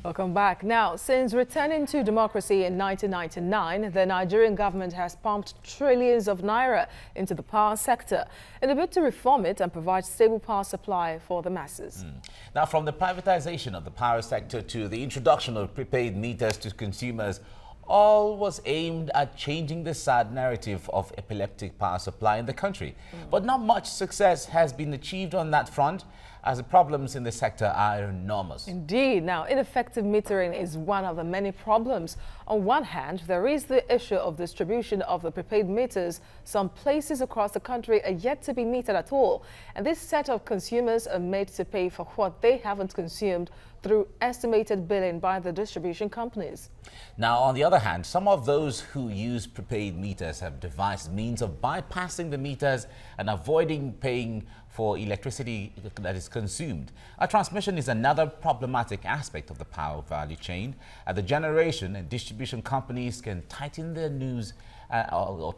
Welcome back. Now, since returning to democracy in 1999, the Nigerian government has pumped trillions of naira into the power sector in a bid to reform it and provide stable power supply for the masses. Now, from the privatization of the power sector to the introduction of prepaid meters to consumers, all was aimed at changing the sad narrative of epileptic power supply in the country. But not much success has been achieved on that front, as the problems in the sector are enormous. Indeed. Now, ineffective metering is one of the many problems. On one hand, there is the issue of distribution of the prepaid meters. Some places across the country are yet to be metered at all, and this set of consumers are made to pay for what they haven't consumed through estimated billing by the distribution companies. Now, on the other hand, some of those who use prepaid meters have devised means of bypassing the meters and avoiding paying for electricity that is consumed. Transmission is another problematic aspect of the power value chain. The generation and distribution companies can tighten their noose or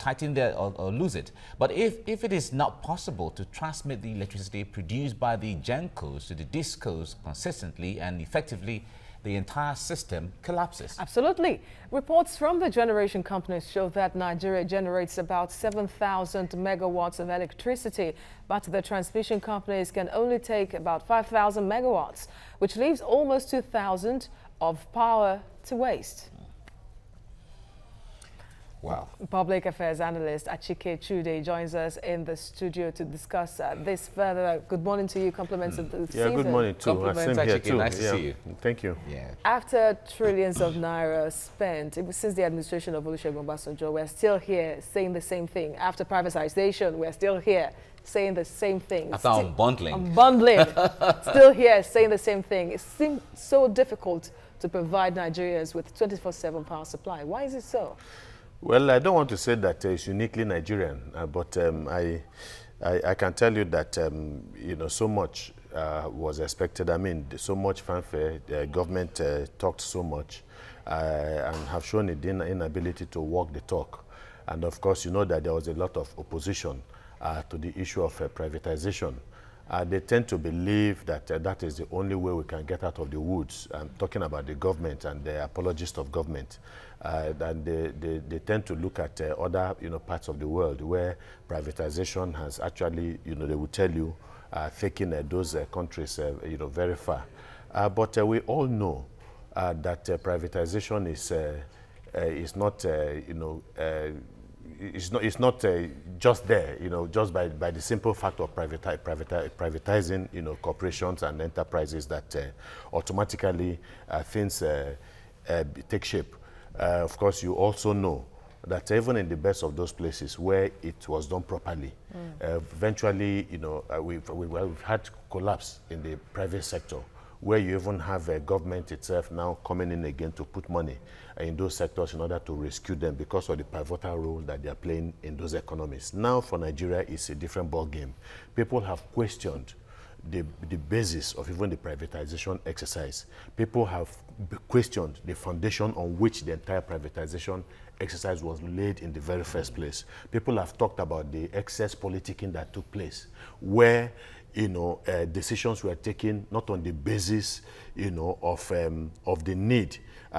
lose it. But if it is not possible to transmit the electricity produced by the GenCos to the DISCos consistently and effectively, the entire system collapses. Absolutely. Reports from the generation companies show that Nigeria generates about 7,000 megawatts of electricity, but the transmission companies can only take about 5,000 megawatts, which leaves almost 2,000 of power to waste. Wow. Public affairs analyst Achike Chude joins us in the studio to discuss this further. Good morning to you. Compliments of the season. Good morning too. Compliments, Same here Achike. too. Nice to see you. Thank you. Yeah. After trillions of naira spent since the administration of Olusegun Obasanjo, we're still here saying the same thing. After privatization, we're still here saying the same thing. After unbundling. Unbundling. Still here saying the same thing. It seems so difficult to provide Nigerians with 24/7 power supply. Why is it so? Well, I don't want to say that it's uniquely Nigerian, but I can tell you that you know, so much was expected. I mean, so much fanfare. The government talked so much and have shown an inability to walk the talk. And of course, you know that there was a lot of opposition to the issue of privatization. They tend to believe that that is the only way we can get out of the woods. I'm talking about the government and the apologists of government. And they tend to look at other parts of the world where privatization has actually, they will tell you, taken those countries very far. But we all know that privatization is not, it's not just there, just by the simple fact of privatizing, corporations and enterprises that automatically things take shape. Of course, you also know that even in the best of those places where it was done properly, eventually, we've had collapse in the private sector, where you even have a government itself now coming in again to put money in those sectors in order to rescue them because of the pivotal role that they are playing in those economies. Now for Nigeria, it's a different ball game. People have questioned the basis of even the privatization exercise. People have questioned the foundation on which the entire privatization exercise was laid in the very first place. People have talked about the excess politicking that took place, where decisions were taken not on the basis of the need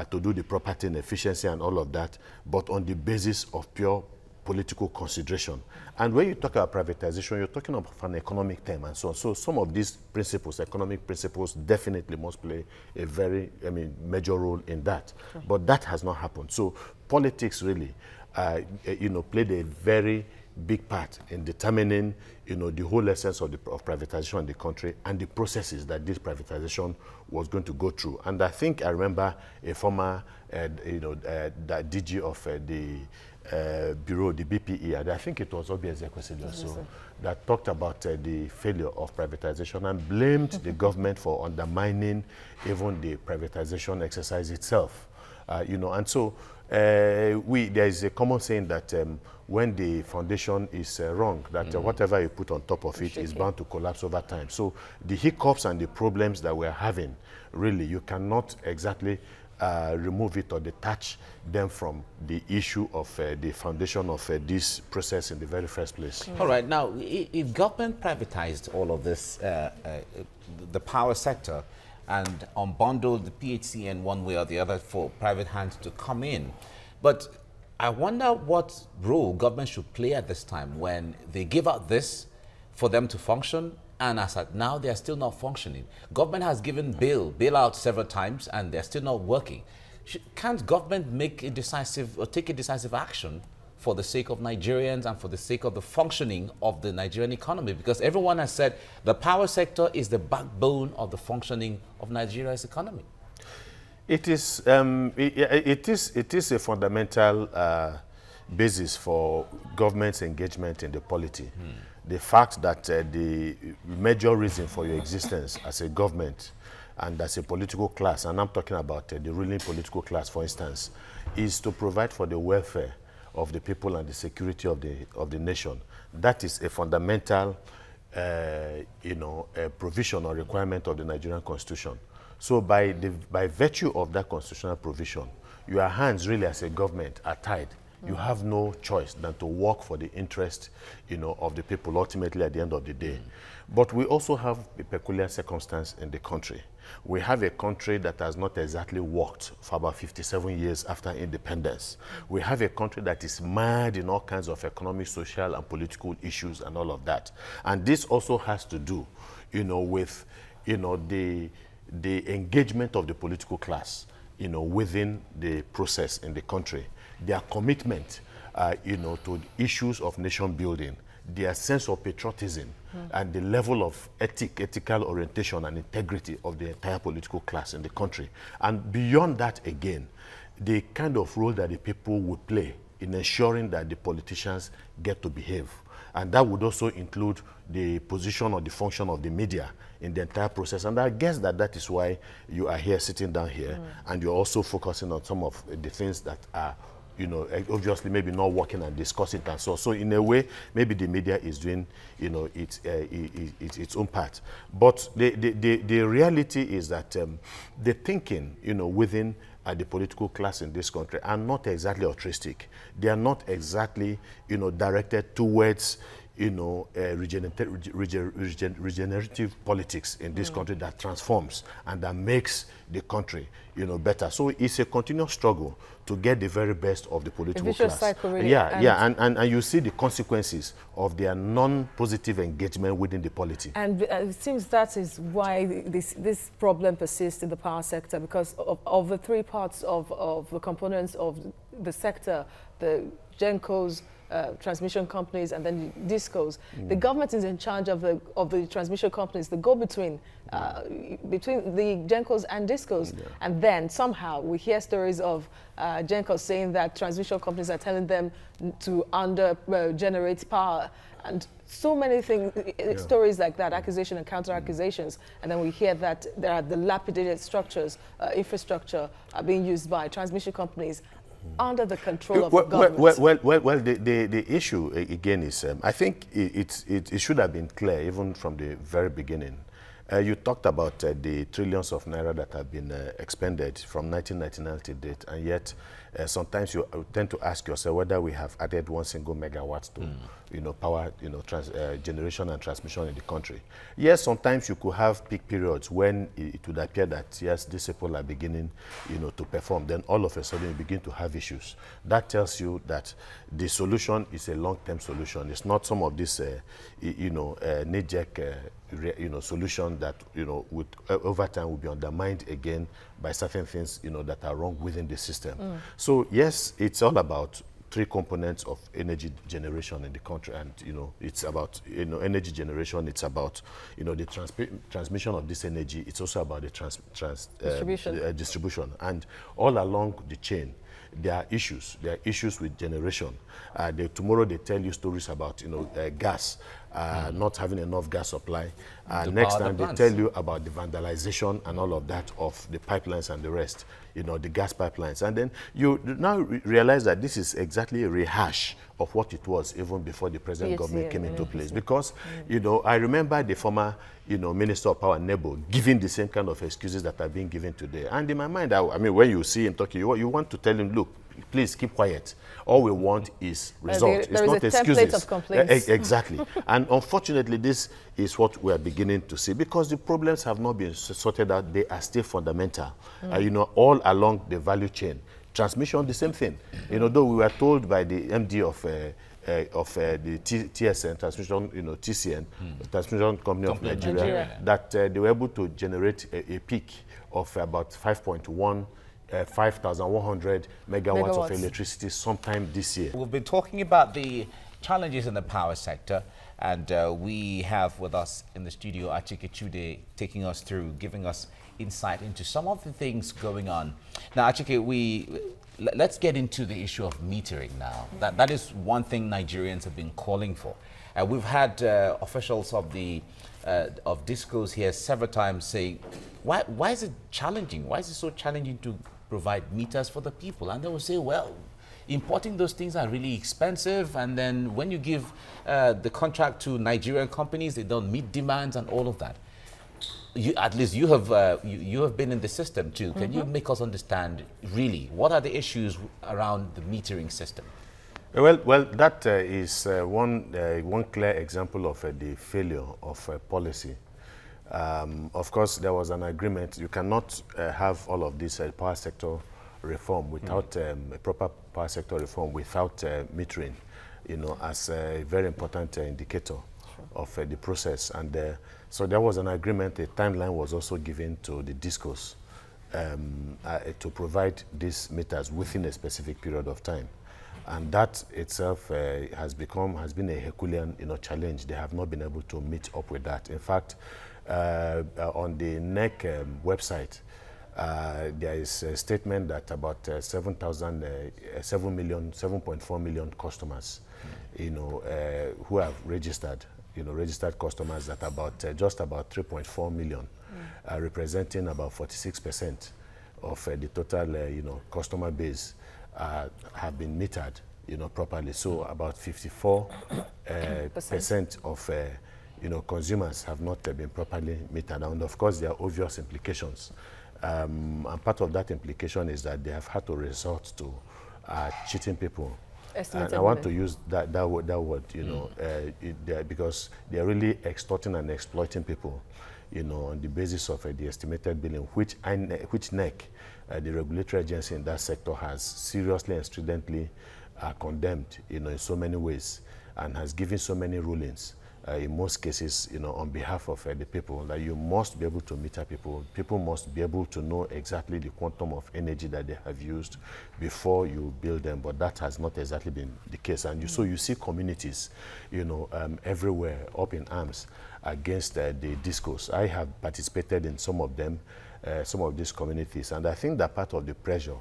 to do the proper thing, efficiency and all of that, but on the basis of pure political consideration. And when you talk about privatization, you're talking about an economic term and so on. So some of these principles, economic principles, definitely must play a very, major role in that. Sure. But that has not happened. So politics really, played a very big part in determining, the whole essence of privatization in the country and the processes that this privatization was going to go through. And I think I remember a former, the DG of the bureau, the BPE, and I think it was Obieze so that talked about the failure of privatization and blamed the government for undermining even the privatization exercise itself. And so there is a common saying that when the foundation is wrong, that whatever you put on top of it is bound to collapse over time. So the hiccups and the problems that we're having, really, you cannot exactly remove it or detach them from the issue of the foundation of this process in the very first place. All right. Now, if government privatized all of this, the power sector, and unbundle the PHCN one way or the other for private hands to come in. But I wonder what role government should play at this time when they give out this for them to function, and as at now they are still not functioning. Government has given bailout several times and they're still not working. Can't government make a decisive or take a decisive action for the sake of Nigerians and for the sake of the functioning of the Nigerian economy? Because everyone has said the power sector is the backbone of the functioning of Nigeria's economy. It is a fundamental basis for government's engagement in the polity. The fact that the major reason for your existence as a government and as a political class, and I'm talking about the ruling political class, for instance, is to provide for the welfare of the people and the security of the nation. That is a fundamental, provision or requirement of the Nigerian Constitution. So by virtue of that constitutional provision, your hands really as a government are tied. You have no choice than to work for the interest, of the people ultimately at the end of the day. But we also have a peculiar circumstance in the country. We have a country that has not exactly worked for about 57 years after independence. We have a country that is mired in all kinds of economic, social, and political issues and all of that. And this also has to do, with, the engagement of the political class, within the process in the country. Their commitment, to issues of nation building, their sense of patriotism, and the level of ethical orientation and integrity of the entire political class in the country. And beyond that, again, the kind of role that the people would play in ensuring that the politicians get to behave. And that would also include the position or the function of the media in the entire process. And I guess that is why you are here, sitting down here, and you're also focusing on some of the things that are, obviously maybe not working and discussing it and so. So in a way, maybe the media is doing, its own part. But the reality is that the thinking, within the political class in this country are not exactly altruistic. They are not exactly, directed towards, regenerative politics in this country that transforms and that makes the country, better. So it's a continuous struggle to get the very best of the political class. Cycle, really. And you see the consequences of their non-positive engagement within the polity. And it seems that is why this problem persists in the power sector, because of the three parts of the components of the sector, the GENCOs, transmission companies, and then DISCOs. The government is in charge of the transmission companies, the go-between between the GENCOs and DISCOs. And then somehow we hear stories of GENCOs saying that transmission companies are telling them to generate power, and so many things, stories like that, accusation and counter-accusations. And then we hear that there are dilapidated structures, infrastructure are being used by transmission companies under the control of the government. Well, the issue, again, is I think it should have been clear even from the very beginning. You talked about the trillions of naira that have been expended from 1999 to date, and yet sometimes you tend to ask yourself whether we have added 1 single megawatt to power generation and transmission in the country. Yes, sometimes you could have peak periods when it would appear that yes, these people are beginning to perform. Then all of a sudden you begin to have issues. That tells you that the solution is a long-term solution. It's not some of this knee-jerk solution that would over time will be undermined again by certain things that are wrong within the system. So yes, it's all about three components of energy generation in the country, and it's about energy generation. It's about the transmission of this energy. It's also about the distribution, and all along the chain. There are issues. There are issues with generation. Tomorrow they tell you stories about gas, not having enough gas supply. Next time they tell you about the vandalization and all of that of the pipelines and the rest, the gas pipelines. And then you now realize that this is exactly a rehash of what it was even before the present government came into place. Because I remember the former Minister of Power, Nebo, giving the same kind of excuses that are being given today. And in my mind, I mean, when you see him talking, you want to tell him, look, please keep quiet. All we want is result. There is a template of complaints. Exactly. And unfortunately, this is what we are beginning to see, because the problems have not been sorted out. They are still fundamental, you know, all along the value chain. Transmission, the same thing. You know, though we were told by the MD of the TSN, transmission, you know, TCN, Transmission Company of Nigeria, that they were able to generate a peak of about 5,100 megawatts of electricity sometime this year. We've been talking about the challenges in the power sector, and we have with us in the studio Achike Chude taking us through, giving us insight into some of the things going on. Now, Achike, let's get into the issue of metering now. That is one thing Nigerians have been calling for. We've had officials of Discos here several times saying, why is it challenging? Why is it so challenging to provide meters for the people? And they will say, well, importing those things are really expensive, and then when you give the contract to Nigerian companies, they don't meet demands and all of that. At least you have been in the system too. Can you make us understand really what are the issues around the metering system? Well, that is one clear example of the failure of policy. Of course, there was an agreement. You cannot have all of this power sector reform without a proper power sector reform without metering, you know, as a very important indicator of the process. And so there was an agreement. A timeline was also given to the Discos to provide these meters within a specific period of time. And that itself has been a Herculean, you know, challenge. They have not been able to meet up with that. In fact, on the NEC website, there is a statement that about 7.4 million customers, you know, who have registered, you know, registered customers, that about just about 3.4 million, representing about 46% of the total, you know, customer base, have been metered, you know, properly. So about 54% of you know, consumers have not been properly metered. And of course, there are obvious implications. And part of that implication is that they have had to resort to cheating people. And I want to use that word, you know, because they're really extorting and exploiting people, you know, on the basis of the estimated billing, which NEC, the regulatory agency in that sector, has seriously and stridently condemned, you know, in so many ways, and has given so many rulings. In most cases, you know, on behalf of the people, that you must be able to meter people. People must be able to know exactly the quantum of energy that they have used before you build them. But that has not exactly been the case. And so you see communities, you know, everywhere up in arms against the Discos. I have participated in some of them, some of these communities. And I think that part of the pressure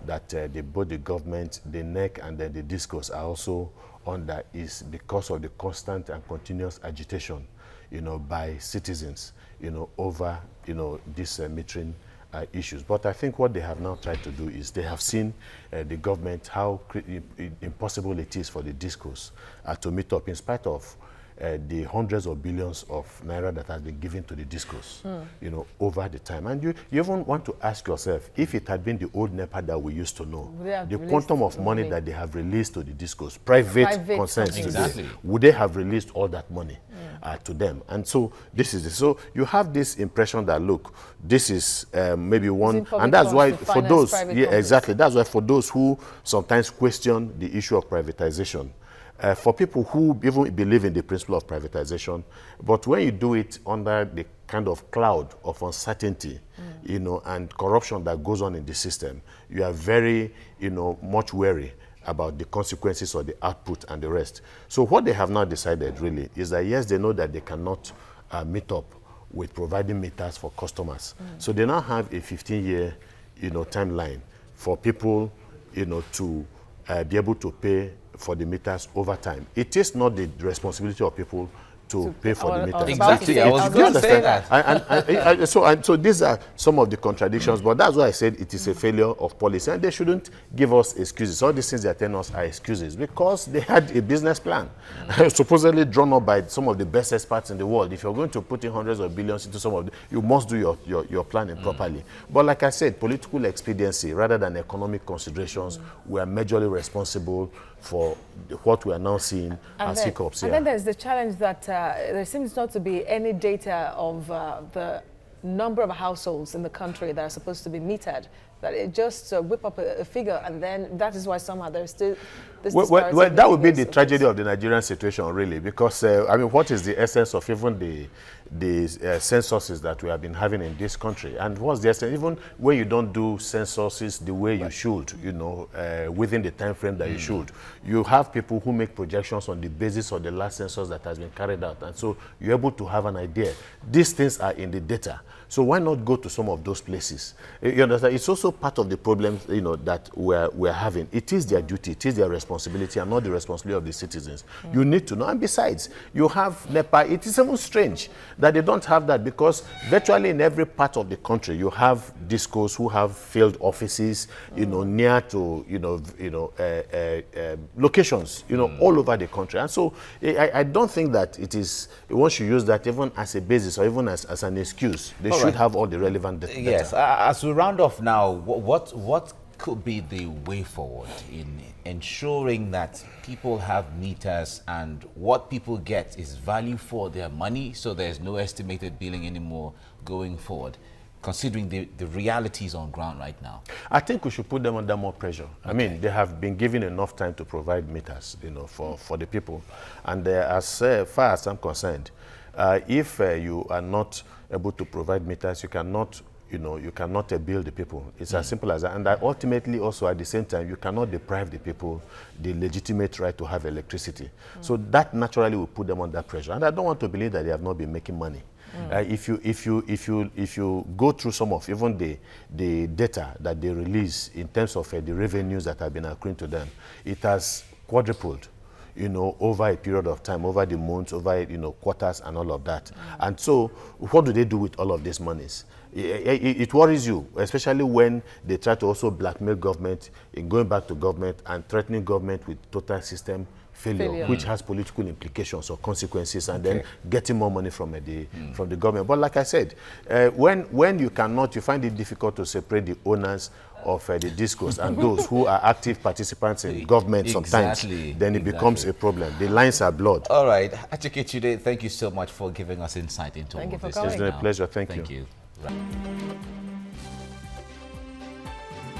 that both the government, the NEC, and then the Discos are also under is because of the constant and continuous agitation, you know, by citizens, you know, over, you know, these metering issues. But I think what they have now tried to do is they have seen the government, how impossible it is for the Discos to meet up, in spite of the hundreds of billions of naira that has been given to the Discos, you know, over the time. And you even want to ask yourself, if it had been the old NEPA that we used to know, the quantum of money that they have released to the Discos, private concerns today, would they have released all that money to them? And so this is it. So you have this impression that, look, this is maybe one, and that's why for those, exactly, that's why for those who sometimes question the issue of privatization, for people who even believe in the principle of privatization, but when you do it under the kind of cloud of uncertainty, you know, and corruption that goes on in the system, you are very, you know, much wary about the consequences of the output and the rest. So what they have now decided really is that, yes, they know that they cannot meet up with providing meters for customers. So they now have a 15-year, you know, timeline for people, you know, to be able to pay for the meters over time. It is not the responsibility of people to pay for the meters. Exactly, I was going to say that. So these are some of the contradictions, but that's why I said it is a failure of policy, and they shouldn't give us excuses. All these things they are telling us are excuses because they had a business plan, supposedly drawn up by some of the best experts in the world. If you're going to put in hundreds of billions into some of the, you must do your planning properly. But like I said, political expediency rather than economic considerations were majorly responsible for what we are now seeing as hiccups here. And then there's the challenge that there seems not to be any data of the number of households in the country that are supposed to be metered. That it just whip up a figure, and then that is why somehow there's still this disparity. Well, that would be the tragedy of the Nigerian situation, really, because I mean, what is the essence of even the censuses that we have been having in this country? And what's the essence? Even when you don't do censuses the way you should, you know, within the time frame that you should, you have people who make projections on the basis of the last census that has been carried out, and so you're able to have an idea. These things are in the data. So why not go to some of those places? You understand? It's also part of the problems, you know, that we're having. It is their duty, it is their responsibility, and not the responsibility of the citizens. You need to know. And besides, you have NEPA. It is even strange that they don't have that, because virtually in every part of the country, you have discos who have field offices, you know, near to, locations, you know, all over the country. And so I don't think that it is, one should use that even as a basis or even as an excuse. They should have all the relevant data. Yes, as we round off now, what could be the way forward in ensuring that people have meters and what people get is value for their money, so there's no estimated billing anymore going forward, considering the realities on ground right now? I think we should put them under more pressure. Okay. I mean, they have been given enough time to provide meters, you know, for the people. And as far as I'm concerned, if you are not able to provide meters, you cannot bill the people. It's as simple as that. And that ultimately also at the same time, you cannot deprive the people the legitimate right to have electricity. So that naturally will put them under pressure. And I don't want to believe that they have not been making money. If you go through some of even the data that they release in terms of the revenues that have been accruing to them, it has quadrupled, you know, over a period of time, over the months, over, you know, quarters and all of that. And so what do they do with all of these monies? It worries you, especially when they try to also blackmail government in going back to government and threatening government with total system failure, which has political implications or consequences, and then getting more money from the government. But like I said, when you cannot, you find it difficult to separate the owners of the discourse and those who are active participants in government sometimes, then it becomes a problem. The lines are blurred. All right. Achike, thank you so much for giving us insight into all of this. It's been a pleasure. Thank you. Right.